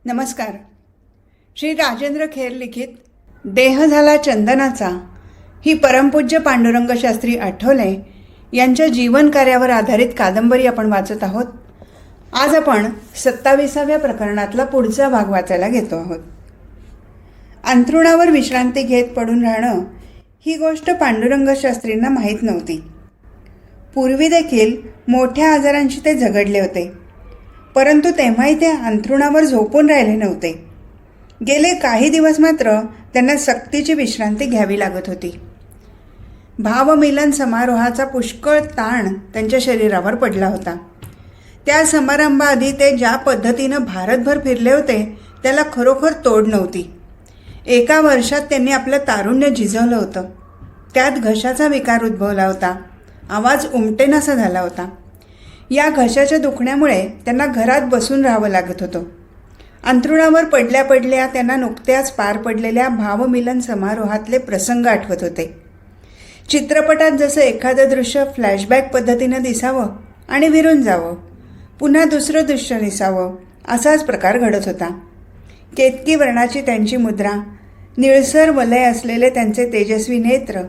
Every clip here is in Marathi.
नमस्कार. श्री राजेंद्र खेर लिखित देह झाला चंदनाचा ही परमपूज्य पांडुरंग शास्त्री आठवले यांच्या जीवन कार्यावर आधारित कादंबरी आपण वाचत आहोत. आज आपण 27व्या प्रकरणातला पुढचा भाग वाचायला घेतो आहोत. अंथरुणावर विश्रांती घेत पडून राहणं ही गोष्ट पांडुरंग शास्त्रींना माहीत नव्हती. पूर्वी देखील मोठ्या आजारांशी ते झगडले होते, परंतु तेव्हाही ते अंथरुणावर झोपून राहिले नव्हते. गेले काही दिवस मात्र त्यांना सक्तीची विश्रांती घ्यावी लागत होती. भावमिलन समारोहाचा पुष्कळ ताण त्यांच्या शरीरावर पडला होता. त्या समारंभाआधी ते ज्या पद्धतीनं भारतभर फिरले होते त्याला खरोखर तोड नव्हती. एका वर्षात त्यांनी आपलं तारुण्य झिजवलं होतं. त्यात घशाचा विकार उद्भवला होता. आवाज उमटेनासा झाला होता. या घशाच्या दुखण्यामुळे त्यांना घरात बसून राहावं लागत होतं. अंथरुणावर पडल्या पडल्या त्यांना नुकत्याच पार पडलेल्या भावमिलन समारोहातले प्रसंग आठवत होते. चित्रपटात जसं एखादं दृश्य फ्लॅशबॅक पद्धतीनं दिसावं आणि विरून जावं, पुन्हा दुसरं दृश्य दिसावं, असाच प्रकार घडत होता. केतकी वर्णाची त्यांची मुद्रा, निळसर वलय असलेले त्यांचे तेजस्वी नेत्र,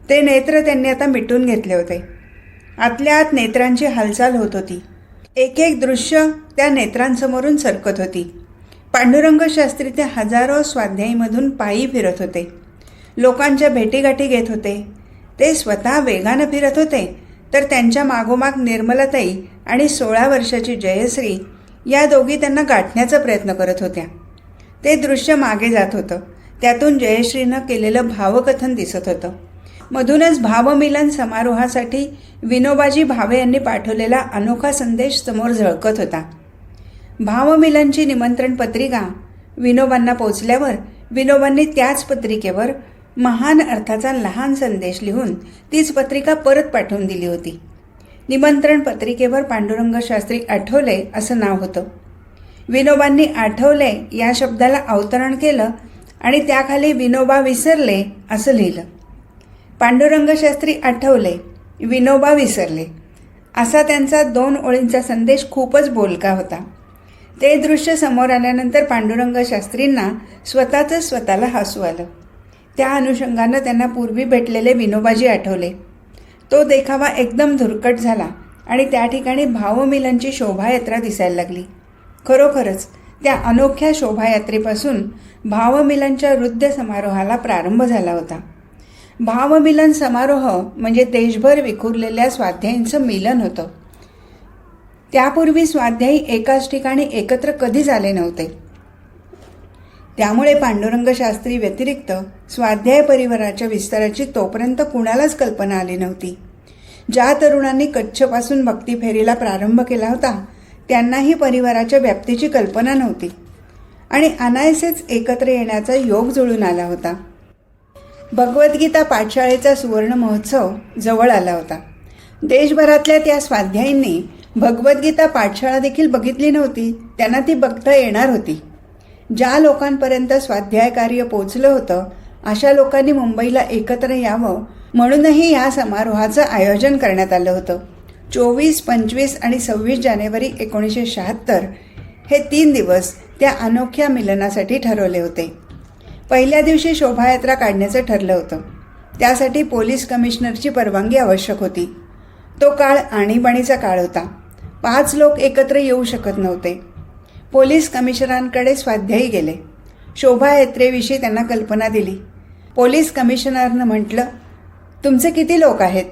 ते नेत्र त्यांनी आता मिटून घेतले होते. आतल्या आत नेत्रांची हालचाल होत होती. एक एक दृश्य त्या नेत्रांसमोरून सरकत होती. पांडुरंग शास्त्री ते हजारो स्वाध्यायीमधून पायी फिरत होते. लोकांच्या भेटीगाठी घेत होते. ते स्वतः वेगानं फिरत होते, तर त्यांच्या मागोमाग निर्मलताई आणि 16 वर्षाची जयश्री या दोघी त्यांना गाठण्याचा प्रयत्न करत होत्या. ते दृश्य मागे जात होतं. त्यातून जयश्रीनं केलेलं भावकथन दिसत होतं. मधूनच भावमिलन समारोहासाठी विनोबाजी भावे यांनी पाठवलेला अनोखा संदेश समोर झळकत होता. भावमिलनची निमंत्रण पत्रिका विनोबांना पोचल्यावर विनोबांनी त्याच पत्रिकेवर महान अर्थाचा लहान संदेश लिहून तीच पत्रिका परत पाठवून दिली होती. निमंत्रण पत्रिकेवर पांडुरंग शास्त्री आठवले असं नाव होतं. विनोबांनी आठवले या शब्दाला अवतरण केलं आणि त्याखाली विनोबा विसरले असं लिहिलं. पांडुरंग शास्त्री आठवले, विनोबा विसरले, असा त्यांचा 2 ओळींचा संदेश खूपच बोलका होता. ते दृश्य समोर आल्यानंतर पांडुरंग शास्त्रींना स्वतःला हसू आलं. त्या अनुषंगानं त्यांना पूर्वी भेटलेले विनोबाजी आठवले. तो देखावा एकदम धुरकट झाला आणि त्या ठिकाणी भावमिलनची शोभायात्रा दिसायला लागली. खरोखरच त्या अनोख्या शोभायात्रेपासून भावमिलनच्या हृदय समारोहाला प्रारंभ झाला होता. भावमिलन समारोह म्हणजे देशभर विखुरलेल्या स्वाध्यायींचं मिलन होतं. त्यापूर्वी स्वाध्यायी एकाच ठिकाणी एकत्र कधीच आले नव्हते. त्यामुळे पांडुरंग शास्त्री व्यतिरिक्त स्वाध्याय परिवाराच्या विस्ताराची तोपर्यंत कुणालाच कल्पना आली नव्हती. ज्या तरुणांनी कच्छपासून भक्ती फेरीला प्रारंभ केला होता त्यांनाही परिवाराच्या व्याप्तीची कल्पना नव्हती आणि अनायसेच एकत्र येण्याचा योग जुळून आला होता. भगवद्गीता पाठशाळेचा सुवर्ण महोत्सव जवळ आला होता. देशभरातल्या त्या स्वाध्यायींनी भगवद्गीता पाठशाळा देखील बघितली नव्हती. त्यांना ती बघता येणार होती. ज्या लोकांपर्यंत स्वाध्याय कार्य पोचलं होतं अशा लोकांनी मुंबईला एकत्र यावं म्हणूनही या समारोहाचं आयोजन करण्यात आलं होतं. 24, 25 आणि 26 जानेवारी 1976 हे 3 दिवस त्या अनोख्या मिलनासाठी ठरवले होते. पहिल्या दिवशी शोभायात्रा काढण्याचं ठरलं होतं. त्यासाठी पोलीस कमिशनरची परवानगी आवश्यक होती. तो काळ आणीबाणीचा काळ होता. 5 लोक एकत्र येऊ शकत नव्हते. पोलीस कमिशनरांकडे स्वाध्यायी गेले. शोभायात्रेविषयी त्यांना कल्पना दिली. पोलीस कमिशनरनं म्हटलं, तुमचे किती लोक आहेत?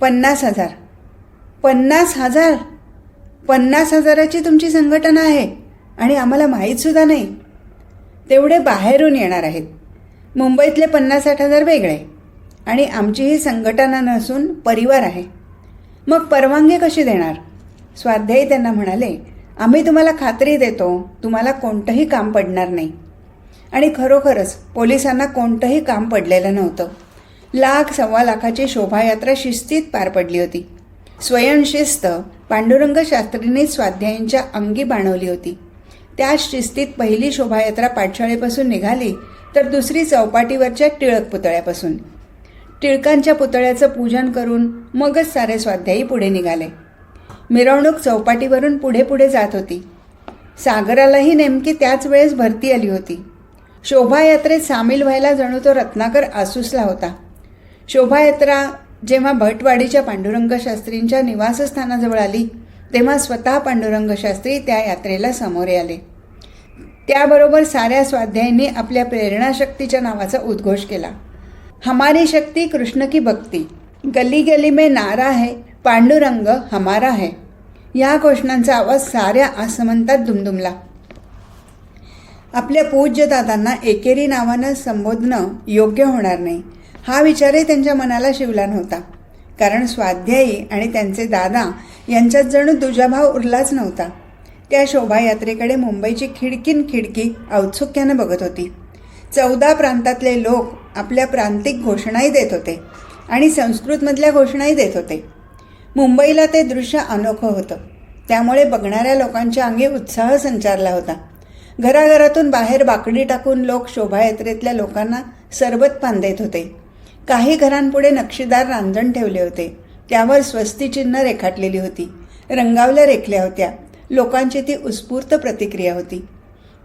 50,000. 50,000? 50,000ची तुमची संघटना आहे आणि आम्हाला माहीतसुद्धा नाही. तेवढे बाहेरून येणार आहेत. मुंबईतले 50-60,000 वेगळे आणि आमची ही संघटना नसून परिवार आहे. मग परवानगी कशी देणार? स्वाध्यायी त्यांना म्हणाले, आम्ही तुम्हाला खात्री देतो तुम्हाला कोणतंही काम पडणार नाही. आणि खरोखरच पोलिसांना कोणतंही काम पडलेलं नव्हतं. 1,00,000-1.25 लाखाची शोभायात्रा शिस्तीत पार पडली होती. स्वयंशिस्त पांडुरंग शास्त्रींनी स्वाध्यायींच्या अंगी बाणवली होती. त्या शिस्तीत पहिली शोभायात्रा पाठशाळेपासून निघाली तर दुसरी चौपाटीवरच्या टिळक पुतळ्यापासून. टिळकांच्या पुतळ्याचं पूजन करून मगच सारे स्वाध्यायी पुढे निघाले. मिरवणूक चौपाटीवरून पुढे पुढे जात होती. सागरालाही नेमकी त्याच वेळेस भरती आली होती. शोभायात्रेत सामील व्हायला जणू तो रत्नाकर आसूसला होता. शोभायात्रा जेव्हा भटवाडीच्या पांडुरंग शास्त्रींच्या निवासस्थानाजवळ आली तेव्हा स्वतः पांडुरंग शास्त्री त्या यात्रेला सामोरे आले. त्याबरोबर साऱ्या स्वाध्यायांनी आपल्या प्रेरणाशक्तीच्या नावाचा उद्घोष केला. हमारी शक्ती कृष्ण की भक्ती, गली गली में नारा है, पांडुरंग हमारा है, या घोषणांचा आवाज साऱ्या आसमंतात दुमदुमला. आपल्या पूज्य दादांना एकेरी नावानं संबोधणं योग्य होणार नाही हा विचारही त्यांच्या मनाला शिवला नव्हता. कारण स्वाध्यायी आणि त्यांचे दादा यांच्यात जणू दुजाभाव उरलाच नव्हता. त्या शोभायात्रेकडे मुंबईची खिडकीन खिडकी औत्सुक्यानं बघत होती. 14 प्रांतातले लोक आपल्या प्रांतिक घोषणाही देत होते आणि संस्कृतमधल्या घोषणाही देत होते. मुंबईला ते दृश्य अनोखं होतं. त्यामुळे बघणाऱ्या लोकांच्या अंगी उत्साह संचारला होता. घराघरातून बाहेर बाकडी टाकून लोक शोभायात्रेतल्या लोकांना सरबत पान देत होते. काही घरांपुढे नक्षीदार रांजण ठेवले होते. त्यावर स्वस्तिचिन्ह रेखाटलेली होती. रंगावल्या रेखल्या होत्या. लोकांची ती उत्स्फूर्त प्रतिक्रिया होती.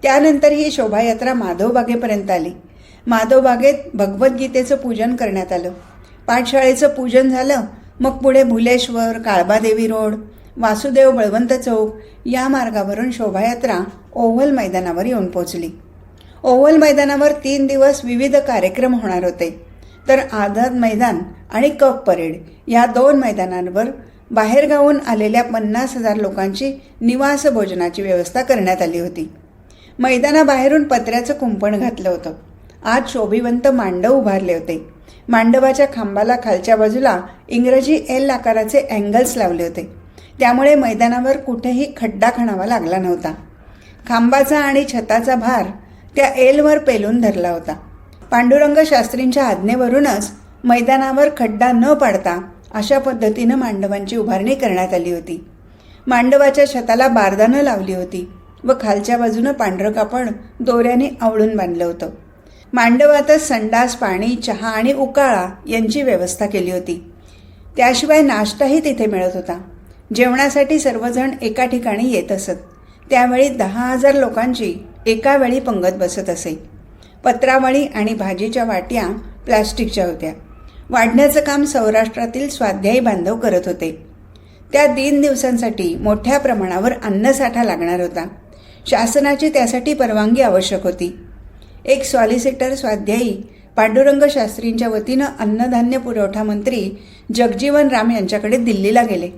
त्यानंतर ही शोभायात्रा माधवबागेपर्यंत आली. माधवबागेत भगवद्गीतेचं पूजन करण्यात आलं. पाठशाळेचं पूजन झालं. मग पुढे भुलेश्वर, काळबादेवी रोड, वासुदेव बळवंत चौक या मार्गावरून शोभायात्रा ओव्हल मैदानावर येऊन पोचली. ओव्हल मैदानावर 3 दिवस विविध कार्यक्रम होणार होते. तर आझाद मैदान आणि कप परेड या 2 मैदानांवर बाहेरगावून आलेल्या 50,000 लोकांची निवास भोजनाची व्यवस्था करण्यात आली होती. मैदानाबाहेरून पत्र्याचं कुंपण घातलं होतं. आत शोभिवंत मांडव उभारले होते. मांडवाच्या खांबाला खालच्या बाजूला इंग्रजी एल आकाराचे अँगल्स लावले होते. त्यामुळे मैदानावर कुठेही खड्डा खणावा लागला नव्हता. खांबाचा आणि छताचा भार त्या एलवर पेलून धरला होता. पांडुरंग शास्त्रींच्या आज्ञेवरूनच मैदानावर खड्डा न पाडता अशा पद्धतीनं मांडवांची उभारणी करण्यात आली होती. मांडवाच्या छताला बारदानं लावली होती व खालच्या बाजूनं पांढरं कापड दोऱ्याने आवळून बांधलं होतं. मांडवातच संडास, पाणी, चहा आणि उकाळा यांची व्यवस्था केली होती. त्याशिवाय नाश्ताही तिथे मिळत होता. जेवणासाठी सर्वजण एका ठिकाणी येत असत. त्यावेळी 10,000 लोकांची एका वेळी पंगत बसत असे. पत्रावळी आणि भाजीच्या वाट्या प्लास्टिकच्या होत्या. वाढण्याचं काम सौराष्ट्रातील स्वाध्यायी बांधव करत होते. त्या 3 दिवसांसाठी मोठ्या प्रमाणावर अन्नसाठा लागणार होता. शासनाची त्यासाठी परवानगी आवश्यक होती. एक सॉलिसिटर स्वाध्यायी पांडुरंग शास्त्रींच्या वतीनं अन्नधान्य पुरवठा मंत्री जगजीवन राम यांच्याकडे दिल्लीला गेले.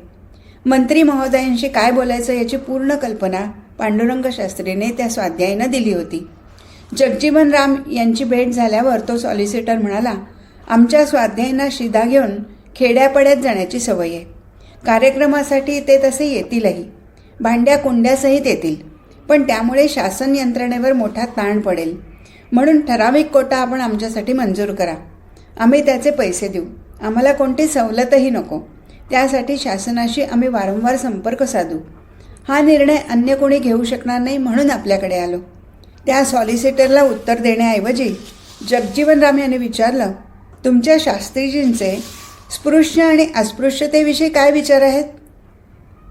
मंत्री महोदयांशी काय बोलायचं याची पूर्ण कल्पना पांडुरंग शास्त्रीने त्या स्वाध्यायींना दिली होती. जगजीवन राम यांची भेट झाल्यावर तो सॉलिसिटर म्हणाला, आमच्या स्वाध्यायींना शिदा घेऊन खेड्यापाड्यात जाण्याची सवय आहे. कार्यक्रमासाठी ते तसे येतीलही. भांड्या कुंड्यासहित येतील. पण त्यामुळे शासन यंत्रणेवर मोठा ताण पडेल. म्हणून ठराविक कोटा आपण आमच्यासाठी मंजूर करा. आम्ही त्याचे पैसे देऊ. आम्हाला कोणती सवलतही नको. त्यासाठी शासनाशी आम्ही वारंवार संपर्क साधू. हा निर्णय अन्य कोणी घेऊ शकणार नाही म्हणून आपल्याकडे आलो. त्या सॉलिसिटरला उत्तर देण्याऐवजी जगजीवन राम यांनी विचारलं, तुमच्या शास्त्रीजींचे स्पृश्य आणि अस्पृश्यतेविषयी काय विचार आहेत?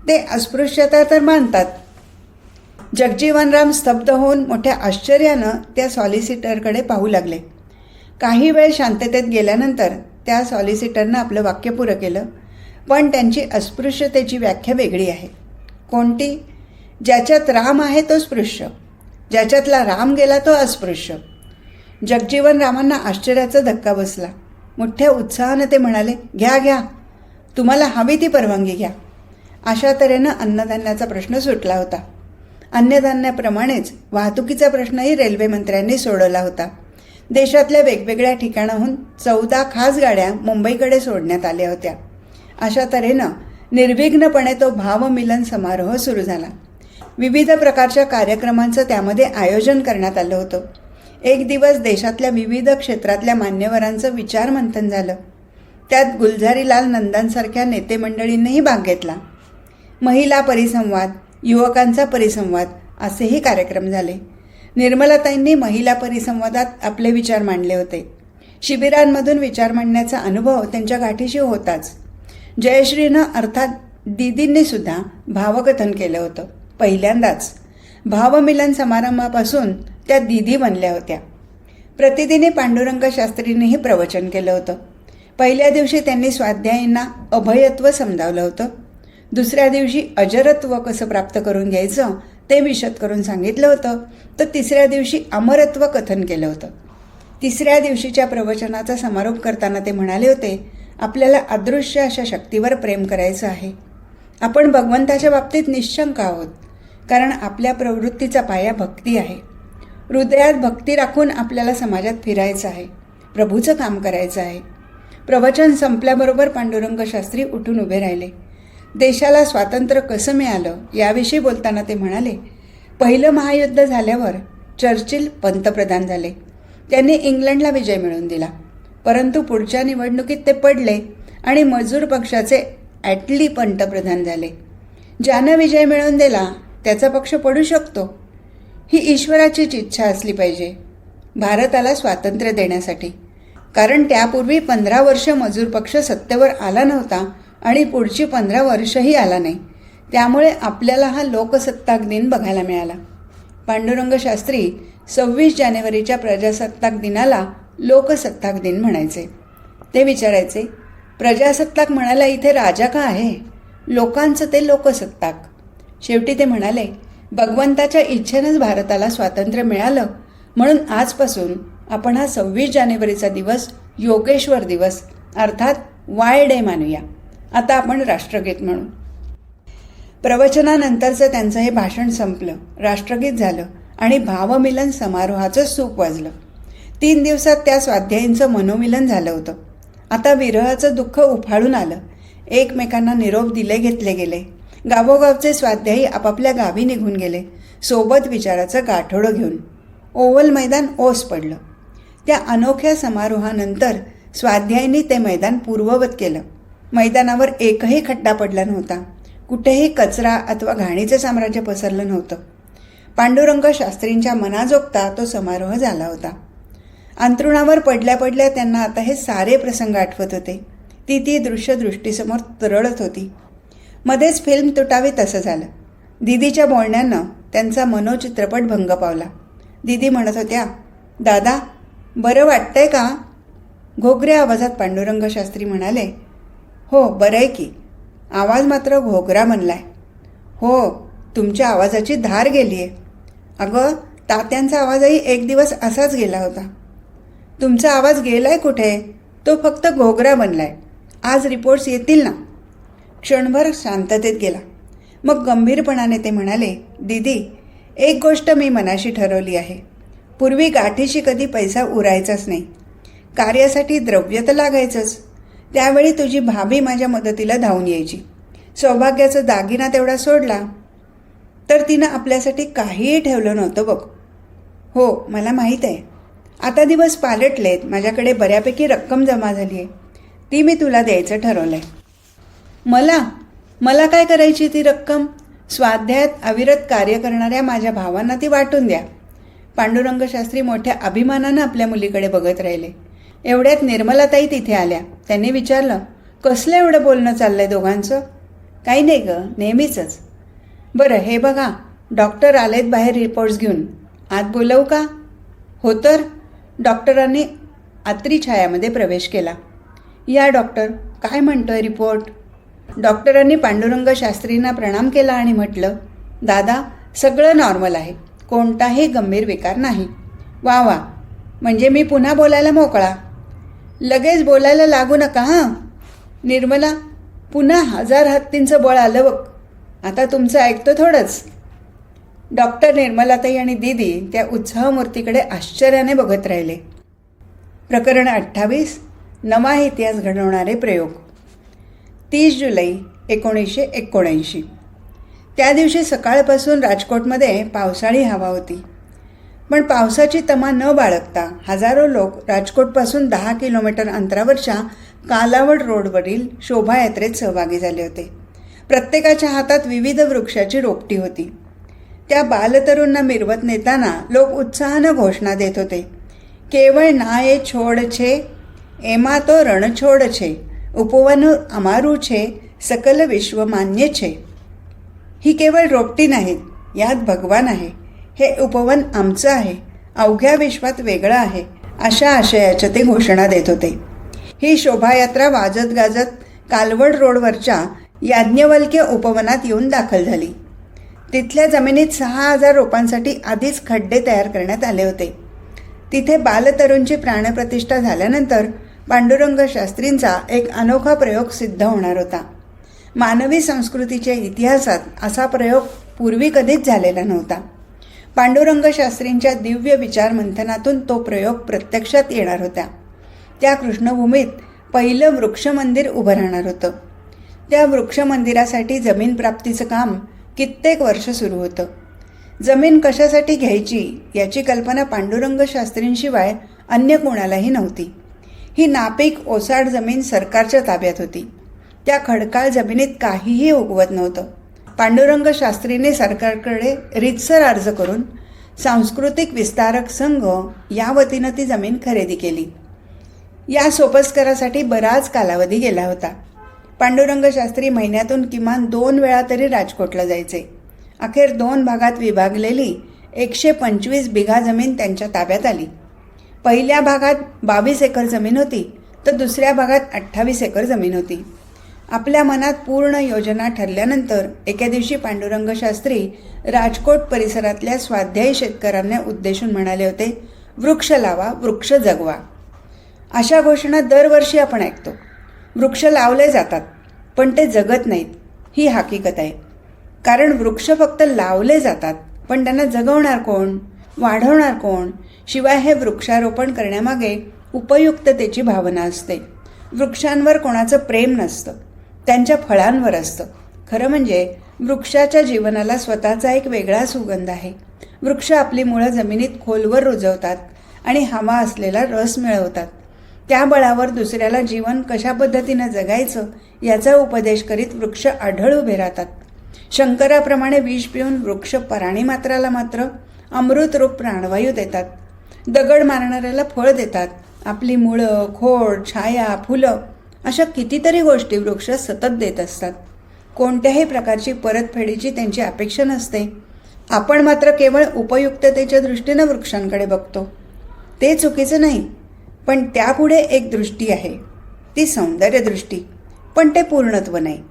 ते अस्पृश्यता तर मानतात. जगजीवनराम स्तब्ध होऊन मोठ्या आश्चर्यानं त्या सॉलिसिटरकडे पाहू लागले. काही वेळ शांततेत गेल्यानंतर त्या सॉलिसिटरनं आपलं वाक्य पुरं केलं, पण त्यांची अस्पृश्यतेची व्याख्या वेगळी आहे. कोणती? ज्याच्यात राम आहे तो स्पृश्य, ज्याच्यातला राम गेला तो अस्पृश्य. जगजीवनरामांना आश्चर्याचा धक्का बसला. मोठ्या उत्साहानं ते म्हणाले, घ्या घ्या, तुम्हाला हवी ती परवानगी घ्या. अशा तऱ्हेनं अन्नधान्याचा प्रश्न सुटला होता. अन्नधान्याप्रमाणेच वाहतुकीचा प्रश्नही रेल्वे मंत्र्यांनी सोडवला होता. देशातल्या वेगवेगळ्या ठिकाणाहून 14 खास गाड्या मुंबईकडे सोडण्यात आल्या होत्या. अशा तऱ्हेनं निर्विघ्नपणे तो भावमिलन समारोह सुरू झाला. विविध प्रकारच्या कार्यक्रमांचं त्यामध्ये आयोजन करण्यात आलं होतं. एक दिवस देशातल्या विविध क्षेत्रातल्या मान्यवरांचं विचारमंथन झालं. त्यात गुलझारीलाल नंदांसारख्या नेतेमंडळींनीही भाग घेतला. महिला परिसंवाद, युवकांचा परिसंवाद असेही कार्यक्रम झाले. निर्मलाताईंनी महिला परिसंवादात आपले विचार मांडले होते. शिबिरांमधून विचार मांडण्याचा अनुभव त्यांच्या गाठीशी होताच. जयश्रीनं अर्थात दीदींनी सुद्धा भावकथन केलं होतं. पहिल्यांदाच भावमिलन समारंभापासून त्या दीदी बनल्या होत्या. प्रतिदिनी पांडुरंग शास्त्रींनीही प्रवचन केलं होतं. पहिल्या दिवशी त्यांनी स्वाध्यायींना अभयत्व समजावलं होतं. दुसऱ्या दिवशी अजरत्व कसं प्राप्त करून घ्यायचं ते विशद करून सांगितलं होतं. तर तिसऱ्या दिवशी अमरत्व कथन केलं होतं. तिसऱ्या दिवशीच्या प्रवचनाचा समारोप करताना ते म्हणाले होते, आपल्याला अदृश्य अशा शक्तीवर प्रेम करायचं आहे. आपण भगवंताच्या बाबतीत निश्शंक आहोत, कारण आपल्या प्रवृत्तीचा पाया भक्ती आहे. हृदयात भक्ती राखून आपल्याला समाजात फिरायचं आहे, प्रभूचं काम करायचं आहे. प्रवचन संपल्याबरोबर पांडुरंग शास्त्री उठून उभे राहिले. देशाला स्वातंत्र्य कसं मिळालं याविषयी बोलताना ते म्हणाले, पहिलं महायुद्ध झाल्यावर चर्चिल पंतप्रधान झाले. त्यांनी इंग्लंडला विजय मिळवून दिला. परंतु पुढच्या निवडणुकीत ते पडले आणि मजूर पक्षाचे ॲटली पंतप्रधान झाले. ज्यानं विजय मिळवून दिला त्याचा पक्ष पडू शकतो. ही ईश्वराचीच इच्छा असली पाहिजे भारताला स्वातंत्र्य देण्यासाठी, कारण त्यापूर्वी 15 वर्ष मजूर पक्ष सत्तेवर आला नव्हता आणि पुढची 15 वर्षही आला नाही. त्यामुळे आपल्याला हा लोकसत्ताक दिन बघायला मिळाला. पांडुरंग शास्त्री 26 जानेवारीच्या प्रजासत्ताक दिनाला लोकसत्ताक दिन म्हणायचे. ते विचारायचे, प्रजासत्ताक म्हणायला इथे राजा का आहे? लोकांचं ते लोकसत्ताक. शेवटी ते म्हणाले, भगवंताच्या इच्छेनंच भारताला स्वातंत्र्य मिळालं, म्हणून आजपासून आपण हा 26 जानेवारीचा दिवस योगेश्वर दिवस अर्थात वाय डे मानूया. आता आपण राष्ट्रगीत म्हणू. प्रवचनानंतरचं त्यांचं हे भाषण संपलं, राष्ट्रगीत झालं आणि भावमिलन समारोहाचं सूप वाजलं. 3 दिवसात त्या स्वाध्यायींचं मनोमिलन झालं होतं. आता विरहाचं दुःख उफाळून आलं. एकमेकांना निरोप दिले घेतले गेले. गावोगावचे स्वाध्यायी आपापल्या गावी निघून गेले, सोबत विचाराचं गाठोडं घेऊन. ओव्हल मैदान ओस पडलं. त्या अनोख्या समारोहानंतर स्वाध्यायींनी ते मैदान पूर्ववत केलं. मैदानावर एकही खड्डा पडला नव्हता. कुठेही कचरा अथवा घाणीचं साम्राज्य पसरलं नव्हतं. पांडुरंग शास्त्रींच्या मनाजोगता तो समारोह झाला होता. अंथरुणावर पडल्या पडल्या त्यांना आता हे सारे प्रसंग आठवत होते. ती दृश्य दृष्टीसमोर तरळत होती. मध्येच फिल्म तुटावी तसं झालं. दीदीच्या बोलण्यानं त्यांचा मनोचित्रपट भंग पावला. दीदी म्हणत होत्या, दादा बरं वाटतंय का? घोगऱ्या आवाजात पांडुरंग शास्त्री म्हणाले, हो बरं आहे की. आवाज मात्र घोगरा बनलाय. हो, तुमच्या आवाजाची धार गेली आहे. अगं, तात्यांचा आवाजही एक दिवस असाच गेला होता. तुमचा आवाज गेलाय कुठे? तो फक्त घोगरा बनलाय. आज रिपोर्ट्स येतील ना? क्षणभर शांततेत गेला. मग गंभीरपणाने ते म्हणाले, दीदी एक गोष्ट मी मनाशी ठरवली आहे. पूर्वी गाठीशी कधी पैसा उरायचाच नाही. कार्यासाठी द्रव्य तर लागायचंच. त्यावेळी तुझी भाभी माझ्या मदतीला धावून यायची. सौभाग्याचा दागिना तेवढा सोडला तर तिनं आपल्यासाठी काहीही ठेवलं नव्हतं बघ. हो, मला माहीत आहे. आता दिवस पालटलेत. माझ्याकडे बऱ्यापैकी रक्कम जमा झाली आहे. ती मी तुला द्यायचं ठरवलं आहे. मला काय करायची ती रक्कम? स्वाध्यायात अविरत कार्य करणाऱ्या माझ्या भावांना ती वाटून द्या. पांडुरंग शास्त्री मोठ्या अभिमानानं आपल्या मुलीकडे बघत राहिले. एवढ्यात निर्मलाताई तिथे आल्या. त्यांनी विचारलं, कसलं एवढं बोलणं चाललंय दोघांचं? काही नाही ग, नेहमीचंच. बरं हे बघा, डॉक्टर आलेत बाहेर रिपोर्ट्स घेऊन. आत बोलवू का? हो तर. डॉक्टरांनी आत्री छायामध्ये प्रवेश केला. या डॉक्टर, काय म्हणतोय रिपोर्ट? डॉक्टरांनी पांडुरंग शास्त्रींना प्रणाम केला आणि म्हटलं, दादा सगळं नॉर्मल आहे. कोणताही गंभीर विकार नाही. वा वा, म्हणजे मी पुन्हा बोलायला मोकळा. लगेच बोलायला लागू नका हां. निर्मला, पुन्हा 1000 हत्तींचं बळ आलं बघ. आता तुमचं ऐकतो थोडंच. डॉक्टर निर्मलाताई आणि दीदी त्या उत्साहमूर्तीकडे आश्चर्याने बघत राहिले. प्रकरण 28. नवा इतिहास घडवणारे प्रयोग. 30 जुलै 1979. त्या दिवशी सकाळपासून राजकोटमध्ये पावसाळी हवा होती. पण पावसाची तमा न बाळगता हजारो लोक राजकोटपासून 10 किलोमीटर अंतरावरच्या कालावड रोडवरील शोभायात्रेत सहभागी झाले होते. प्रत्येकाच्या हातात विविध वृक्षाची रोपटी होती. त्या बालतरुंना मिरवत नेताना लोक उत्साहानं घोषणा देत होते, केवळ नाये छोड छे, एमा तो रणछोड छे, उपवन अमारू छे, सकल विश्व मान्य छे. ही केवळ रोपटी नाहीत, यात भगवान आहे, हे उपवन आमचं आहे, अवघ्या विश्वात वेगळं आहे, अशा आशयाच्या ते घोषणा देत होते. ही शोभायात्रा वाजत गाजत कालवड रोडवरच्या याज्ञवल्क्य उपवनात येऊन दाखल झाली. तिथल्या जमिनीत 6,000 रोपांसाठी आधीच खड्डे तयार करण्यात आले होते. तिथे बालतरुंची प्राणप्रतिष्ठा झाल्यानंतर पांडुरंग शास्त्रींचा एक अनोखा प्रयोग सिद्ध होणार होता. मानवी संस्कृतीच्या इतिहासात असा प्रयोग पूर्वी कधीच झालेला नव्हता. पांडुरंग शास्त्रींच्या दिव्य विचार मंथनातून तो प्रयोग प्रत्यक्षात येणार होता. त्या कृष्णभूमीत पहिलं वृक्षमंदिर उभं राहणार होतं. त्या वृक्षमंदिरासाठी जमीन प्राप्तीचं काम कित्येक वर्ष सुरू होतं. जमीन कशासाठी घ्यायची याची कल्पना पांडुरंग शास्त्रींशिवाय अन्य कोणालाही नव्हती. ही नापीक ओसाड जमीन सरकारच्या ताब्यात होती. त्या खडकाळ जमिनीत काहीही उगवत नव्हतं. पांडुरंग शास्त्रीने सरकारकडे रीतसर अर्ज करून सांस्कृतिक विस्तारक संघ या वतीनं ती जमीन खरेदी केली. या सोपस्करासाठी बराच कालावधी गेला होता. पांडुरंग शास्त्री महिन्यातून किमान 2 वेळा तरी राजकोटला जायचे. अखेर 2 भागात विभागलेली 125 बिघा जमीन त्यांच्या ताब्यात आली. पहिल्या भागात 22 एकर जमीन होती, तर दुसऱ्या भागात 28 एकर जमीन होती. आपल्या मनात पूर्ण योजना ठरल्यानंतर एके दिवशी पांडुरंग शास्त्री राजकोट परिसरातल्या स्वाध्यायी शेतकऱ्यांना उद्देशून म्हणाले होते, वृक्ष लावा, वृक्ष जगवा. अशा घोषणा दरवर्षी आपण ऐकतो. वृक्ष लावले जातात, पण ते जगत नाहीत, ही हकीकत आहे. कारण वृक्ष फक्त लावले जातात, पण त्यांना जगवणार कोण, वाढवणार कोण? शिवाय हे वृक्षारोपण करण्यामागे उपयुक्ततेची भावना असते. वृक्षांवर कोणाचं प्रेम नसतं, त्यांच्या फळांवर असतं. खरं म्हणजे वृक्षाच्या जीवनाला स्वतःचा एक वेगळा सुगंध आहे. वृक्ष आपली मुळं जमिनीत खोलवर रुजवतात आणि हवा असलेला रस मिळवतात. त्या बळावर दुसऱ्याला जीवन कशा पद्धतीनं जगायचं याचा उपदेश करीत वृक्ष आढळ उभे राहतात. शंकराप्रमाणे विष पिऊन वृक्ष प्राणीमात्राला मात्र अमृतरूप प्राणवायू देतात. दगड मारणाऱ्याला फळ देतात. आपली मुळं, खोड, छाया, फुलं अशा कितीतरी गोष्टी वृक्ष सतत देत असतात. कोणत्याही प्रकारची परतफेडीची त्यांची अपेक्षा नसते. आपण मात्र केवळ उपयुक्ततेच्या दृष्टीनं वृक्षांकडे बघतो. ते चुकीचं नाही, पण त्यापुढे एक दृष्टी आहे, ती सौंदर्य दृष्टी. पण ते पूर्णत्व नाही.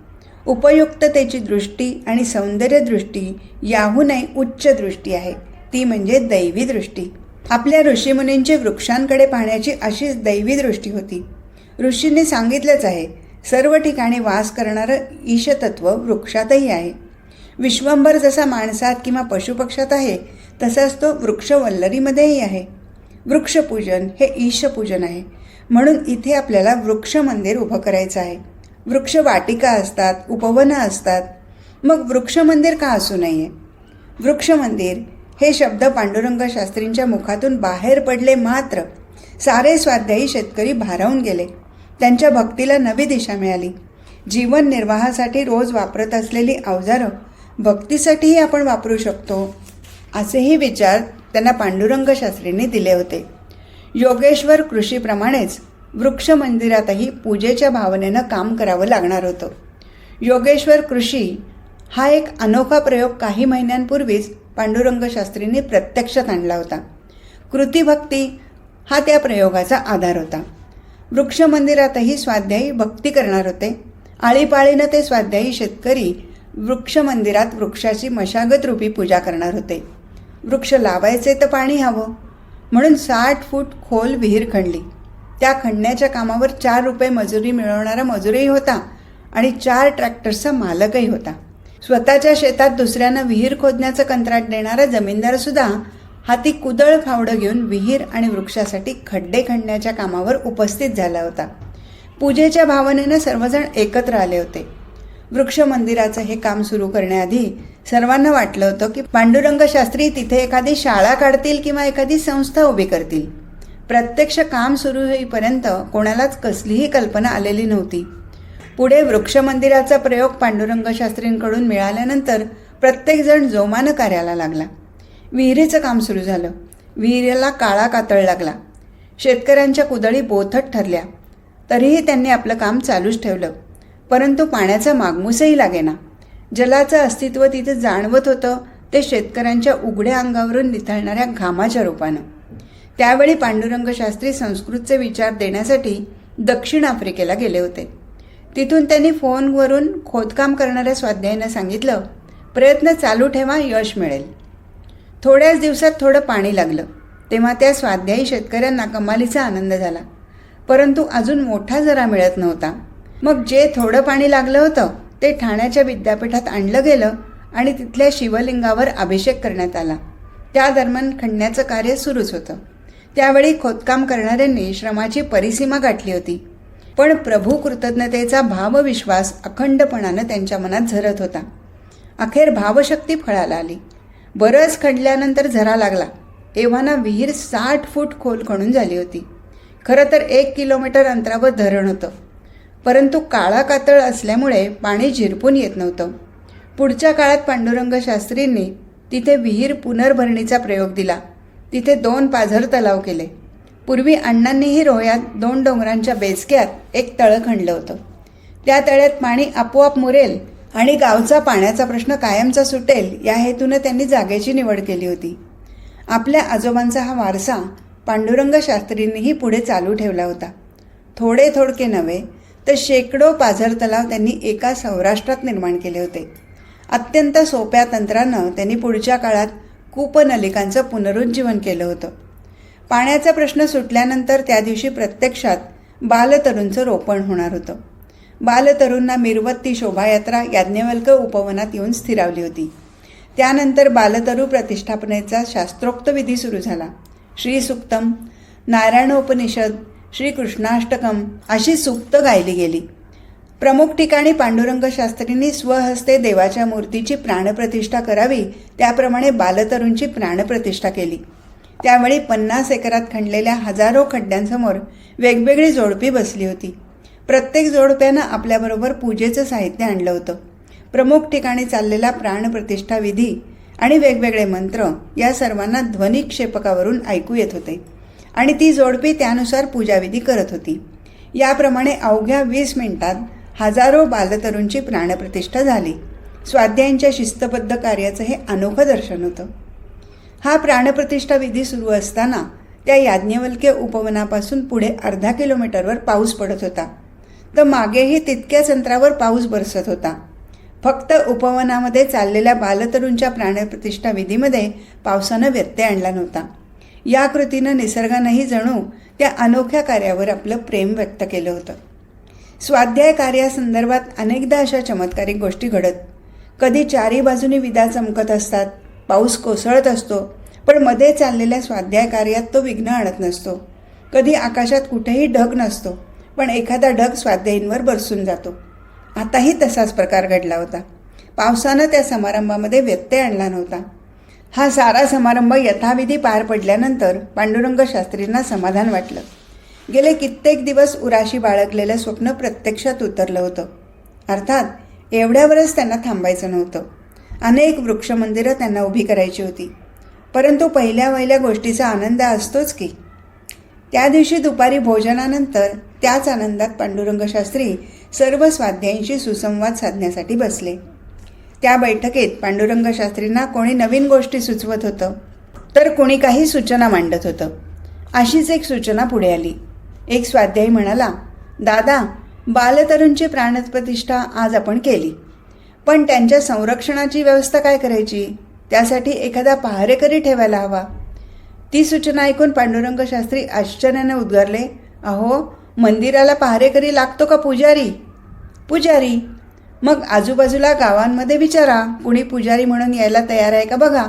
उपयुक्ततेची दृष्टी आणि सौंदर्य दृष्टी याहूनही उच्च दृष्टी आहे, ती म्हणजे दैवी दृष्टी. आपल्या ऋषीमुनींची वृक्षांकडे पाहण्याची अशीच दैवी दृष्टी होती. ऋषींनी सांगितलंच आहे, सर्व ठिकाणी वास करणारं ईशतत्व वृक्षातही आहे. विश्वंभर जसा माणसात किंवा पशुपक्षात आहे, तसाच तो वृक्षवल्लरीमध्येही आहे. वृक्षपूजन हे ईशपूजन आहे. म्हणून इथे आपल्याला वृक्ष मंदिर उभं करायचं आहे. वृक्ष वाटिका असतात, उपवनं असतात, मग वृक्ष मंदिर का असू नये? वृक्ष मंदिर हे शब्द पांडुरंग शास्त्रींच्या मुखातून बाहेर पडले मात्र सारे स्वाध्यायी शेतकरी भारावून गेले. त्यांच्या भक्तीला नवी दिशा मिळाली. जीवन निर्वाहासाठी रोज वापरत असलेली अवजारं भक्तीसाठीही आपण वापरू शकतो, असेही विचार त्यांना पांडुरंग शास्त्रींनी दिले होते. योगेश्वर कृषीप्रमाणेच वृक्ष मंदिरातही पूजेच्या भावनेनं काम करावं लागणार होतं. योगेश्वर कृषी हा एक अनोखा प्रयोग काही महिन्यांपूर्वीच पांडुरंग शास्त्रींनी प्रत्यक्षात आणला होता. कृतीभक्ती हा त्या प्रयोगाचा आधार होता. वृक्ष मंदिरातही स्वाध्यायी भक्ती करणार होते. आळीपाळीनं ते स्वाध्यायी शेतकरी वृक्ष मंदिरात वृक्षाची मशागत रूपी पूजा करणार होते. वृक्ष लावायचे तर पाणी हवं, म्हणून 60 फूट खोल विहीर खणली. त्या खणण्याच्या कामावर 4 रुपये मजुरी मिळवणारा मजुरही होता आणि 4 ट्रॅक्टर्सचा मालकही होता. स्वतःच्या शेतात दुसऱ्यांना विहीर खोदण्याचं कंत्राट देणारा जमीनदारसुद्धा हाती कुदळ फावडं घेऊन विहीर आणि वृक्षासाठी खड्डे खणण्याच्या कामावर उपस्थित झाला होता. पूजेच्या भावनेनं सर्वजण एकत्र आले होते. वृक्ष मंदिराचं हे काम सुरू करण्याआधी सर्वांना वाटलं होतं की पांडुरंग शास्त्री तिथे एखादी शाळा काढतील किंवा एखादी संस्था उभी करतील. प्रत्यक्ष काम सुरू होईपर्यंत कोणालाच कसलीही कल्पना आलेली नव्हती. पुढे वृक्ष मंदिराचा प्रयोग पांडुरंग शास्त्रींकडून मिळाल्यानंतर प्रत्येकजण जोमानं कार्याला लागला. विहिरीचं काम सुरू झालं. विहिरीला काळा कातळ लागला. शेतकऱ्यांच्या कुदळी बोथट ठरल्या. तरीही त्यांनी आपलं काम चालूच ठेवलं. परंतु पाण्याचा मागमूसही लागेना. जलाचं अस्तित्व तिथे जाणवत होतं ते शेतकऱ्यांच्या उघड्या अंगावरून निथळणाऱ्या घामाच्या रूपानं. त्यावेळी पांडुरंग शास्त्री संस्कृतचे विचार देण्यासाठी दक्षिण आफ्रिकेला गेले होते. तिथून त्यांनी फोनवरून खोदकाम करणाऱ्या स्वाध्यायींना सांगितलं, प्रयत्न चालू ठेवा, यश मिळेल. थोड्याच दिवसात थोडं पाणी लागलं. तेव्हा त्या स्वाध्यायी शेतकऱ्यांना कमालीचा आनंद झाला. परंतु अजून मोठा जरा मिळत नव्हता. मग जे थोडं पाणी लागलं होतं ते ठाण्याच्या विद्यापीठात आणलं गेलं आणि तिथल्या शिवलिंगावर अभिषेक करण्यात आला. त्या दरम्यान खणण्याचं कार्य सुरूच होतं. त्यावेळी खोदकाम करणाऱ्यांनी श्रमाची परिसीमा गाठली होती. पण प्रभू कृतज्ञतेचा भावविश्वास अखंडपणानं त्यांच्या मनात झरत होता. अखेर भावशक्ती फळाला आली. बरंच खणल्यानंतर झरा लागला. एव्हाना विहीर 60 फूट खोल खणून झाली होती. खरं तर 1 किलोमीटर अंतरावर धरण होतं. परंतु काळा कातळ असल्यामुळे पाणी झिरपून येत नव्हतं. पुढच्या काळात पांडुरंग शास्त्रींनी तिथे विहीर पुनर्भरणीचा प्रयोग दिला. तिथे 2 पाझर तलाव केले. पूर्वी अण्णांनीही रोह्यात 2 डोंगरांच्या बेचक्यात एक तळं खणलं होतं. त्या तळ्यात पाणी आपोआप मुरेल आणि गावचा पाण्याचा प्रश्न कायमचा सुटेल या हेतूनं त्यांनी जागेची निवड केली होती. आपल्या आजोबांचा हा वारसा पांडुरंग शास्त्रींनीही पुढे चालू ठेवला होता. थोडे थोडके नव्हे तर शेकडो पाझर तलाव त्यांनी एका सौराष्ट्रात निर्माण केले होते. अत्यंत सोप्या तंत्रानं त्यांनी पुढच्या काळात कूपनलिकांचं पुनरुज्जीवन केलं होतं. पाण्याचा प्रश्न सुटल्यानंतर त्या दिवशी प्रत्यक्षात बालतरूंचं रोपण होणार होतं. बालतरूंना मिरवत ती शोभायात्रा याज्ञवल्क्य उपवनात येऊन स्थिरावली होती. त्यानंतर बालतरू प्रतिष्ठापनेचा शास्त्रोक्त विधी सुरू झाला. श्रीसूक्तम, नारायणोपनिषद, श्रीकृष्णाष्टकम अशी सूक्त गायली गेली. प्रमुख ठिकाणी पांडुरंग शास्त्रींनी स्वहस्ते देवाच्या मूर्तीची प्राणप्रतिष्ठा करावी त्याप्रमाणे बालतरूंची प्राणप्रतिष्ठा केली. त्यावेळी 50 एकरात खणलेल्या हजारो खड्ड्यांसमोर वेगवेगळी जोडपी बसली होती. प्रत्येक जोडप्यानं आपल्याबरोबर पूजेचं साहित्य आणलं होतं. प्रमुख ठिकाणी चाललेला प्राणप्रतिष्ठा विधी आणि वेगवेगळे मंत्र या सर्वांना ध्वनिक्षेपकावरून ऐकू येत होते आणि ती जोडपी त्यानुसार पूजाविधी करत होती. याप्रमाणे अवघ्या 20 मिनिटात हजारो बालतरूंची प्राणप्रतिष्ठा झाली. स्वाध्यायांच्या शिस्तबद्ध कार्याचं हे अनोखं दर्शन होतं. हा प्राणप्रतिष्ठा विधी सुरू असताना त्या याज्ञवल्क्य उपवनापासून पुढे अर्धा किलोमीटरवर पाऊस पडत होता. तर मागेही तितक्याच अंतरावर पाऊस बरसत होता. फक्त उपवनामध्ये चाललेल्या बालतरूंच्या प्राणप्रतिष्ठा विधीमध्ये पावसानं व्यत्यय आणला नव्हता. या कृतीनं निसर्गानंही जणू त्या अनोख्या कार्यावर आपलं प्रेम व्यक्त केलं होतं. स्वाध्याय कार्यासंदर्भात अनेकदा अशा चमत्कारिक गोष्टी घडत. कधी चारी बाजूनी विदा चमकत असतात, पाऊस कोसळत असतो, पण मध्ये चाललेल्या स्वाध्याय कार्यात तो विघ्न आणत नसतो. कधी आकाशात कुठेही ढग नसतो, पण एखादा ढग स्वाध्यायींवर बरसून जातो. आताही तसाच प्रकार घडला होता. पावसानं त्या समारंभामध्ये व्यत्यय आणला नव्हता. हा सारा समारंभ यथाविधी पार पडल्यानंतर पांडुरंग शास्त्रींना समाधान वाटलं. गेले कित्येक दिवस उराशी बाळगलेलं स्वप्न प्रत्यक्षात उतरलं होतं. अर्थात एवढ्यावरच त्यांना थांबायचं नव्हतं. अनेक वृक्षमंदिरं त्यांना उभी करायची होती. परंतु पहिल्या गोष्टीचा आनंद असतोच की. त्या दिवशी दुपारी भोजनानंतर त्याच आनंदात पांडुरंग शास्त्री सर्व स्वाध्यायींशी सुसंवाद साधण्यासाठी बसले. त्या बैठकीत पांडुरंग शास्त्रींना कोणी नवीन गोष्टी सुचवत होतं, तर कोणी काही सूचना मांडत होतं. अशीच एक सूचना पुढे आली. एक स्वाध्यायी म्हणाला, दादा, बालतरूंची प्राणप्रतिष्ठा आज आपण केली, पण त्यांच्या संरक्षणाची व्यवस्था काय करायची? त्यासाठी एखादा पहारेकरी ठेवायला हवा. ती सूचना ऐकून पांडुरंग शास्त्री आश्चर्याने उद्गारले, अहो, मंदिराला पहारेकरी लागतो का पुजारी? पुजारी? मग आजूबाजूला गावांमध्ये विचारा, कुणी पुजारी म्हणून यायला तयार आहे का बघा.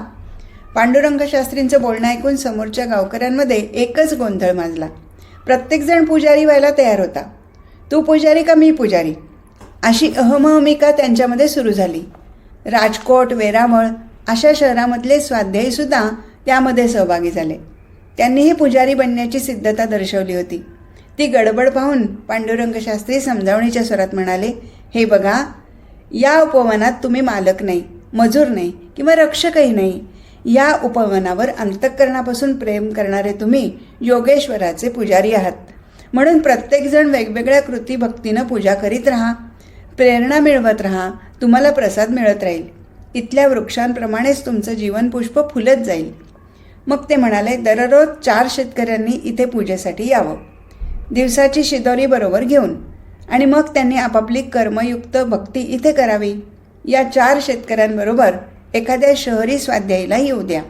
पांडुरंग शास्त्रींचं बोलणं ऐकून समोरच्या गावकऱ्यांमध्ये एकच गोंधळ माजला. प्रत्येकजण पुजारी व्हायला तयार होता. तू पुजारी का मी पुजारी, अशी अहमहमिका त्यांच्यामध्ये सुरू झाली. राजकोट, वेरावळ अशा शहरामधले स्वाध्यायीसुद्धा त्यामध्ये सहभागी झाले. त्यांनीही पुजारी बनण्याची सिद्धता दर्शवली होती. ती गडबड पाहून पांडुरंग शास्त्री समजावणीच्या स्वरात म्हणाले, हे बघा, या उपवनात तुम्ही मालक नाही, मजूर नाही किंवा रक्षकही नाही. या उपवनावर अंतःकरणापासून प्रेम करणारे तुम्ही योगेश्वराचे पुजारी आहात. म्हणून प्रत्येकजण वेगवेगळ्या कृती भक्तीनं पूजा करीत राहा, प्रेरणा मिळवत राहा, तुम्हाला प्रसाद मिळत राहील. इथल्या वृक्षांप्रमाणेच तुमचं जीवनपुष्प फुलत जाईल. मग ते म्हणाले, दररोज 4 शेतकऱ्यांनी इथे पूजेसाठी यावं, दिवसाची शिदोरी बरोबर घेऊन, आणि मग त्यांनी आपापली कर्मयुक्त भक्ती इथे करावी. या 4 शेतकऱ्यांबरोबर एखाद्या शहरी स्वाध्यायीला येऊ द्या.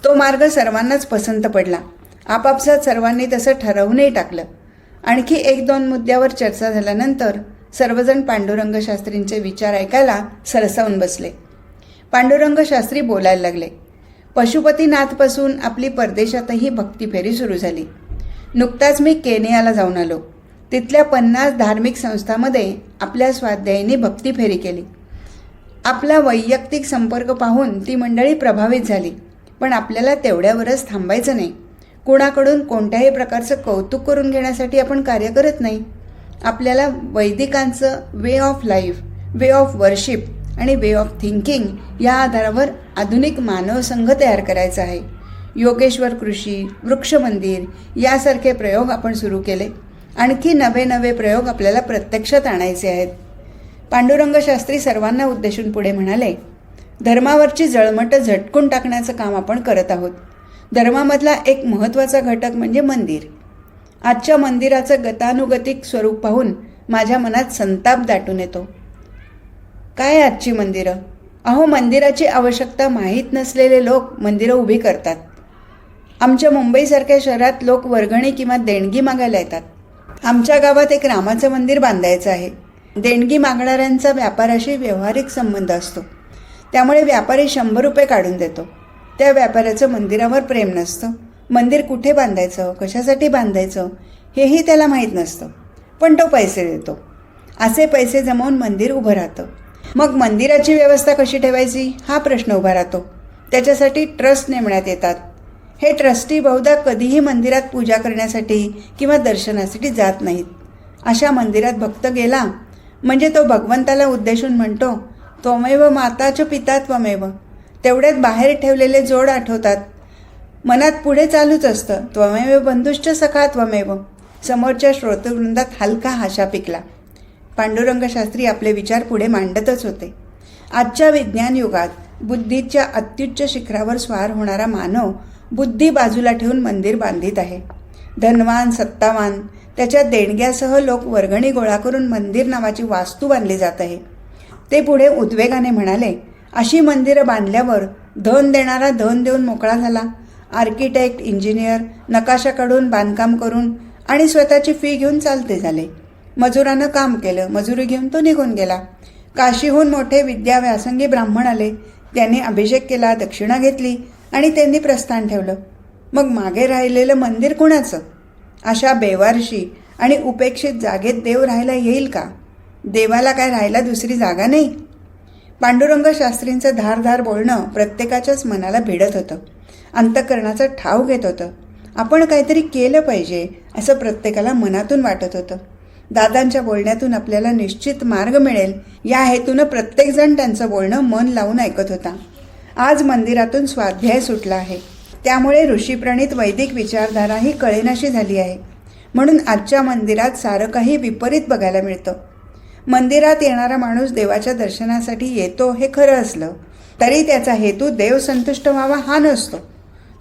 तो मार्ग सर्वांनाच पसंत पडला. आपापसात सर्वांनी तसं ठरवूनही टाकलं. आणखी 1-2 मुद्द्यावर चर्चा झाल्यानंतर सर्वजण पांडुरंग शास्त्रींचे विचार ऐकायला सरसावून बसले. पांडुरंग शास्त्री बोलायला लागले. पशुपतीनाथपासून आपली परदेशातही भक्ती फेरी सुरू झाली. नुकताच मी केनियाला जाऊन आलो. तिथल्या 50 धार्मिक संस्थांमध्ये आपल्या स्वाध्यायींनी भक्ती फेरी केली. आपला वैयक्तिक संपर्क पाहून ती मंडळी प्रभावित झाली. पण आपल्याला तेवढ्यावरच थांबायचं नाही. कुणाकडून कोणत्याही प्रकारचं कौतुक करून घेण्यासाठी आपण कार्य करत नाही. आपल्याला वैदिकांचं way of life, way of worship आणि वे ऑफ थिंकिंग या आधारावर आधुनिक मानव संघ तयार करायचा आहे. योगेश्वर कृषी, वृक्षमंदिर यासारखे प्रयोग आपण सुरू केले. आणखी नवे प्रयोग आपल्याला प्रत्यक्षात आणायचे आहेत. पांडुरंग शास्त्री सर्वांना उद्देशून पुढे म्हणाले, धर्मावरची जळमटं झटकून टाकण्याचं काम आपण करत आहोत. धर्मामधला एक महत्त्वाचा घटक म्हणजे मंदिर. आजच्या मंदिराचं गतानुगतिक स्वरूप पाहून माझ्या मनात संताप दाटून येतो. काय आजची मंदिरं? अहो, मंदिराची आवश्यकता माहीत नसलेले लोक मंदिरं उभी करतात. आमच्या मुंबईसारख्या शहरात लोक वर्गणी किंवा देणगी मागायला येतात. आमच्या गावात एक रामाचं मंदिर बांधायचं आहे. देणगी मागणाऱ्यांचा व्यापाराशी व्यावहारिक संबंध असतो. त्यामुळे व्यापारी 100 रुपये काढून देतो. त्या व्यापाऱ्याचं मंदिरावर प्रेम नसतं. मंदिर कुठे बांधायचं, कशासाठी बांधायचं हेही त्याला माहीत नसतं. पण तो पैसे देतो. असे पैसे जमवून मंदिर उभं राहतं. मग मंदिराची व्यवस्था कशी ठेवायची हा प्रश्न उभा राहतो. त्याच्यासाठी ट्रस्ट नेमण्यात येतात. हे ट्रस्टी बहुधा कधीही मंदिरात पूजा करण्यासाठी किंवा दर्शनासाठी जात नाहीत. अशा मंदिरात भक्त गेला म्हणजे तो भगवंताला उद्देशून म्हणतो, त्वमेव माता च पिता त्वमेव. तेवढ्यात बाहेर ठेवलेले जोड आठवतात. मनात पुढे चालूच असतं, त्वमेव बंधुश्च सखा त्वमेव. समोरच्या श्रोतवृंदात हलका हाशा पिकला. पांडुरंग शास्त्री आपले विचार पुढे मांडतच होते. आजच्या विज्ञान युगात बुद्धीच्या अत्युच्च शिखरावर स्वार होणारा मानव बुद्धी बाजूला ठेवून मंदिर बांधित आहे. धनवान, सत्तावान, त्याच्या देणग्यासह लोक वर्गणी गोळा करून मंदिर नावाची वास्तू बांधली जात आहे. ते पुढे उद्वेगाने म्हणाले, अशी मंदिरं बांधल्यावर धन देणारा धन देऊन मोकळा झाला. आर्किटेक्ट, इंजिनियर नकाशा काढून, बांधकाम करून आणि स्वतःची फी घेऊन चालते झाले. मजुरानं काम केलं, मजुरी घेऊन तो निघून गेला. काशीहून मोठे विद्याव्यासंगी ब्राह्मण आले. त्यांनी अभिषेक केला, दक्षिणा घेतली आणि त्यांनी प्रस्थान ठेवलं. मग मागे राहिलेलं मंदिर कुणाचं? अशा बेवारशी आणि उपेक्षित जागेत देव राहायला येईल का? देवाला काय राहायला दुसरी जागा नाही? पांडुरंग शास्त्रींचं धारधार बोलणं प्रत्येकाच्याच मनाला भिडत होतं. अंतःकरणाचं ठाव घेत होतं. आपण काहीतरी केलं पाहिजे असं प्रत्येकाला मनातून वाटत होतं. दादांच्या बोलण्यातून आपल्याला निश्चित मार्ग मिळेल या हेतूनं प्रत्येकजण त्यांचं बोलणं मन लावून ऐकत होता. आज मंदिरातून स्वाध्याय सुटला आहे. त्यामुळे ऋषीप्रणीत वैदिक विचारधाराही कळेनाशी झाली आहे. म्हणून आजच्या मंदिरात सारं काही विपरीत बघायला मिळतं. मंदिरात येणारा माणूस देवाच्या दर्शनासाठी येतो हे खरं असलं तरी त्याचा हेतू देव संतुष्ट व्हावा हा नसतो.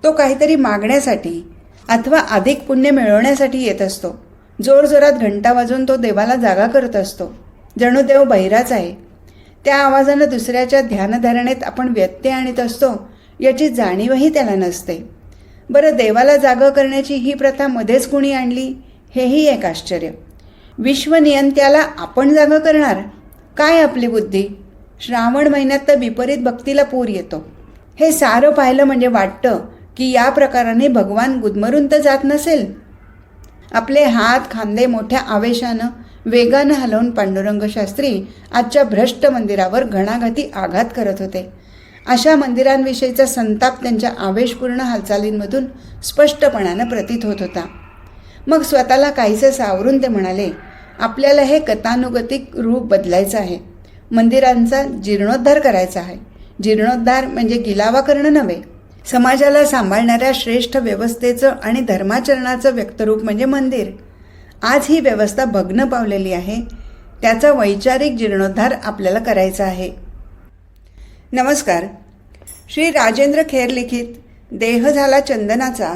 तो काहीतरी मागण्यासाठी अथवा अधिक पुण्य मिळवण्यासाठी येत असतो. जोरजोरात घंटा वाजवून तो देवाला जागा करत असतो. जणू देव बहिराच आहे. त्या आवाजानं दुसऱ्याच्या ध्यानधारणेत आपण व्यत्यय आणत असतो याची जाणीवही त्याला नसते. बरं, देवाला जागा करण्याची ही प्रथा मध्येच कुणी आणली हेही एक आश्चर्य. विश्वनियंत्याला आपण जागा करणार? काय आपली बुद्धी? श्रावण महिन्यात तर विपरीत भक्तीला पूर येतो. हे सारं पाहिलं म्हणजे वाटतं की या प्रकाराने भगवान गुदमरून तर जात नसेल. आपले हात खांदे मोठ्या आवेशानं वेगानं हलवून पांडुरंग शास्त्री आजच्या भ्रष्ट मंदिरावर घणाघाती आघात करत होते. अशा मंदिरांविषयीचा संताप त्यांच्या आवेशपूर्ण हालचालींमधून स्पष्टपणानं प्रतीत होत होता. मग स्वतःला काहीसं सावरून ते म्हणाले, आपल्याला हे गतानुगतिक रूप बदलायचं आहे. मंदिरांचा जीर्णोद्धार करायचा आहे. जीर्णोद्धार म्हणजे गिलावा करणं नव्हे. समाजाला सांभाळणाऱ्या श्रेष्ठ व्यवस्थेचं आणि धर्माचरणाचं व्यक्तरूप म्हणजे मंदिर. आज ही व्यवस्था भग्न पावलेली आहे. त्याचा वैचारिक जीर्णोद्धार आपल्याला करायचा आहे. नमस्कार. श्री राजेंद्र खेर लिखित देह झाला चंदनाचा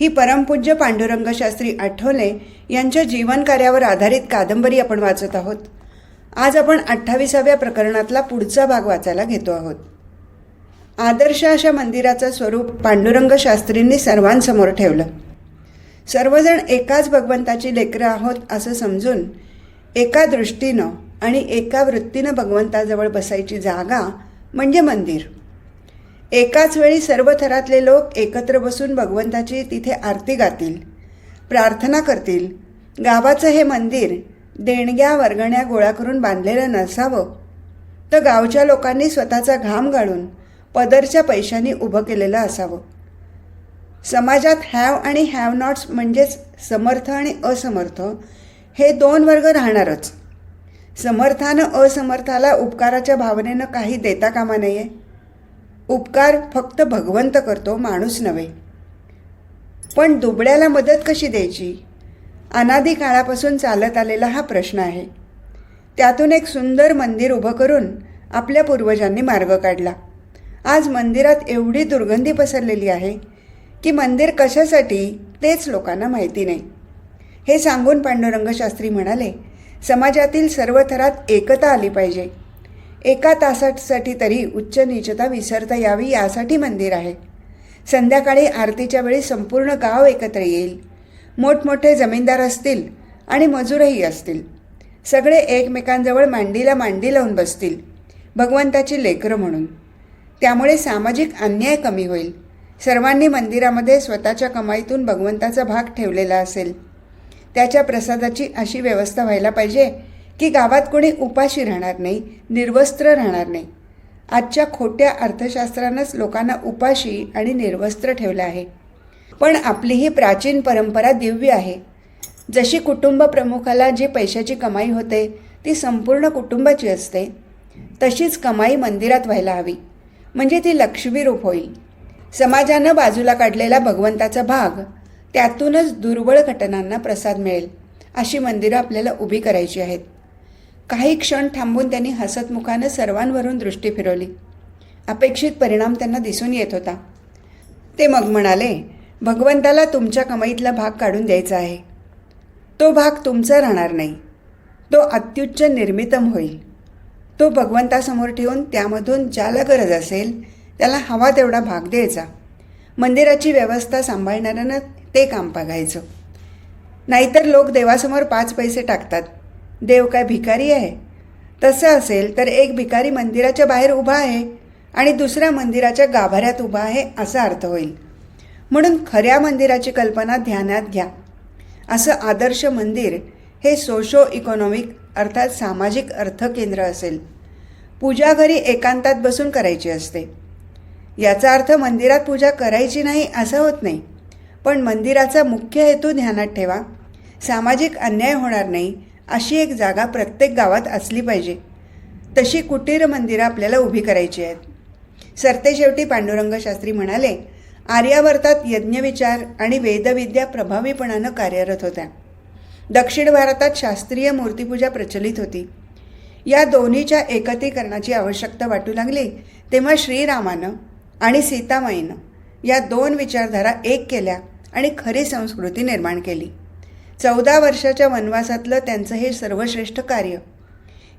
ही परमपूज्य पांडुरंग शास्त्री आठवले यांच्या जीवनकार्यावर आधारित कादंबरी आपण वाचत आहोत. आज आपण 28व्या प्रकरणातला पुढचा भाग वाचायला घेतो आहोत. आदर्श अशा मंदिराचं स्वरूप पांडुरंग शास्त्रींनी सर्वांसमोर ठेवलं. सर्वजण एकाच भगवंताची लेकरं आहोत असं समजून एका दृष्टीनं आणि एका वृत्तीनं भगवंताजवळ बसायची जागा म्हणजे मंदिर. एकाच वेळी सर्व थरातले लोक एकत्र बसून भगवंताची तिथे आरती गातील, प्रार्थना करतील. गावाचं हे मंदिर देणग्या वर्गण्या गोळा करून बांधलेलं नसावं, तर गावच्या लोकांनी स्वतःचा घाम गाळून पदरच्या पैशांनी उभं केलेलं असावं. समाजात हॅव आणि हॅव नॉट्स म्हणजेच समर्थ आणि असमर्थ हे दोन वर्ग राहणारच. समर्थानं असमर्थाला उपकाराच्या भावनेनं काही देता कामा नये. उपकार फक्त भगवंत करतो, माणूस नव्हे. पण दुबळ्याला मदत कशी द्यायची? अनादी काळापासून चालत आलेला हा प्रश्न आहे. त्यातून एक सुंदर मंदिर उभं करून आपल्या पूर्वजांनी मार्ग काढला. आज मंदिरात एवढी दुर्गंधी पसरलेली आहे की मंदिर कशासाठी तेच लोकांना माहिती नाही. हे सांगून पांडुरंग शास्त्री म्हणाले, समाजातील सर्व थरात एकता आली पाहिजे. एका तासासाठी तरी उच्च नीचता विसरता यावी यासाठी मंदिर आहे. संध्याकाळी आरतीच्या वेळी संपूर्ण गाव एकत्र येईल. मोठमोठे जमीनदार असतील आणि मजूरही असतील. सगळे एकमेकांजवळ मांडीला मांडी लावून बसतील भगवंताची लेकरं म्हणून. त्यामुळे सामाजिक अन्याय कमी होईल. सर्वांनी मंदिरामध्ये स्वतःच्या कमाईतून भगवंताचा भाग ठेवलेला असेल. त्याच्या प्रसादाची अशी व्यवस्था व्हायला पाहिजे की गावात कोणी उपाशी राहणार नाही, निर्वस्त्र राहणार नाही. आजच्या खोट्या अर्थशास्त्रानंच लोकांना उपाशी आणि निर्वस्त्र ठेवलं आहे. पण आपली ही प्राचीन परंपरा दिव्य आहे. जशी कुटुंब प्रमुखाला जी पैशाची कमाई होते ती संपूर्ण कुटुंबाची असते, तशीच कमाई मंदिरात व्हायला हवी. म्हणजे ती लक्ष्मीरूप होईल. समाजानं बाजूला काढलेला भगवंताचा भाग, त्यातूनच दुर्बळ घटनांना प्रसाद मिळेल. अशी मंदिरं आपल्याला उभी करायची आहेत. काही क्षण थांबून त्यांनी हसतमुखानं सर्वांवरून दृष्टी फिरवली. अपेक्षित परिणाम त्यांना दिसून येत होता. ते मग म्हणाले, भगवंताला तुमच्या कमाईतला भाग काढून द्यायचा आहे. तो भाग तुमचा राहणार नाही. तो अत्युच्च निर्मितम होईल. तो भगवंतासमोर ठेवून त्यामधून ज्याला गरज असेल त्याला हवा तेवढा भाग द्यायचा. मंदिराची व्यवस्था सांभाळणाऱ्यानं ते काम बघायचं. नाहीतर लोक देवासमोर 5 पैसे टाकतात. देव काय भिकारी आहे? तसं असेल तर एक भिकारी मंदिराच्या बाहेर उभा आहे आणि दुसऱ्या मंदिराच्या गाभाऱ्यात उभा आहे असा अर्थ होईल. म्हणून खऱ्या मंदिराची कल्पना ध्यानात घ्या. असं आदर्श मंदिर हे सोशो इकॉनॉमिक अर्थात सामाजिक अर्थकेंद्र असेल. पूजा घरी एकांतात बसून करायची असते. याचा अर्थ मंदिरात पूजा करायची नाही असं होत नाही. पण मंदिराचा मुख्य हेतू ध्यानात ठेवा. सामाजिक अन्याय होणार नाही अशी एक जागा प्रत्येक गावात असली पाहिजे. तशी कुटीर मंदिरं आपल्याला उभी करायची आहेत. सरतेशेवटी पांडुरंग शास्त्री म्हणाले, आर्यावर्तात यज्ञविचार आणि वेदविद्या प्रभावीपणानं कार्यरत होत्या. दक्षिण भारतात शास्त्रीय मूर्तिपूजा प्रचलित होती. या दोन्हीच्या एकत्रीकरणाची आवश्यकता वाटू लागली तेव्हा श्रीरामानं आणि सीतामाईनं या 2 विचारधारा एक केल्या आणि खरी संस्कृती निर्माण केली. 14 वर्षाच्या वनवासातलं त्यांचं हे सर्वश्रेष्ठ कार्य.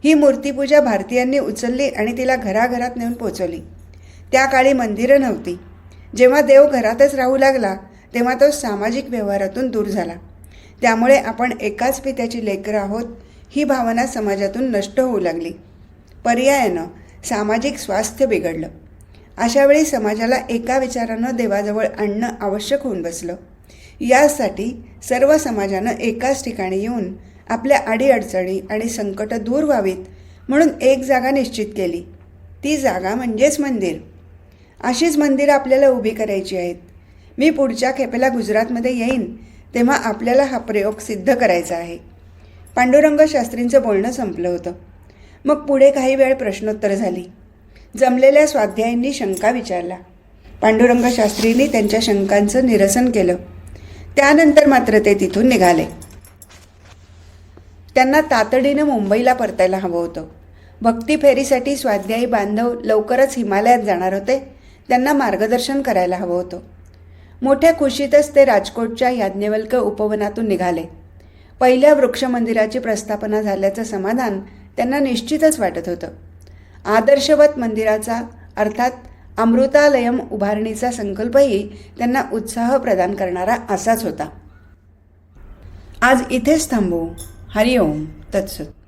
ही मूर्तिपूजा भारतीयांनी उचलली आणि तिला घराघरात नेऊन पोचवली. त्या काळी मंदिरं नव्हती. जेव्हा देव घरातच राहू लागला तेव्हा तो सामाजिक व्यवहारातून दूर झाला. त्यामुळे आपण एकाच पित्याची लेकरं आहोत ही भावना समाजातून नष्ट होऊ लागली. पर्यायानं सामाजिक स्वास्थ्य बिघडलं. अशावेळी समाजाला एका विचारानं देवाजवळ आणणं आवश्यक होऊन बसलं. यासाठी सर्व समाजानं एकाच ठिकाणी येऊन आपल्या अडीअडचणी आणि संकटं दूर व्हावीत म्हणून एक जागा निश्चित केली. ती जागा म्हणजेच मंदिर. अशीच मंदिरं आपल्याला उभी करायची आहेत. मी पुढच्या खेपेला गुजरातमध्ये येईन तेव्हा आपल्याला हा प्रयोग सिद्ध करायचा आहे. पांडुरंग शास्त्रींचं बोलणं संपलं होतं. मग पुढे काही वेळ प्रश्नोत्तर झाली. जमलेल्या स्वाध्यायींनी शंका विचारला. पांडुरंग शास्त्रींनी त्यांच्या शंकांचं निरसन केलं. त्यानंतर मात्र ते तिथून निघाले. त्यांना तातडीनं मुंबईला परतायला हवं होतं. भक्ती फेरीसाठी स्वाध्यायी बांधव लवकरच हिमालयात जाणार होते. त्यांना मार्गदर्शन करायला हवं होतं. मोठ्या खुशीतच ते राजकोटच्या याज्ञवल्क्य उपवनातून निघाले. पहिल्या वृक्षमंदिराची प्रस्थापना झाल्याचं समाधान त्यांना निश्चितच वाटत होतं. आदर्शवत मंदिराचा अर्थात अमृतालयम उभारणीचा संकल्पही त्यांना उत्साह प्रदान करणारा असाच होता. आज इथेच थांबू. हरिओम तत्सत.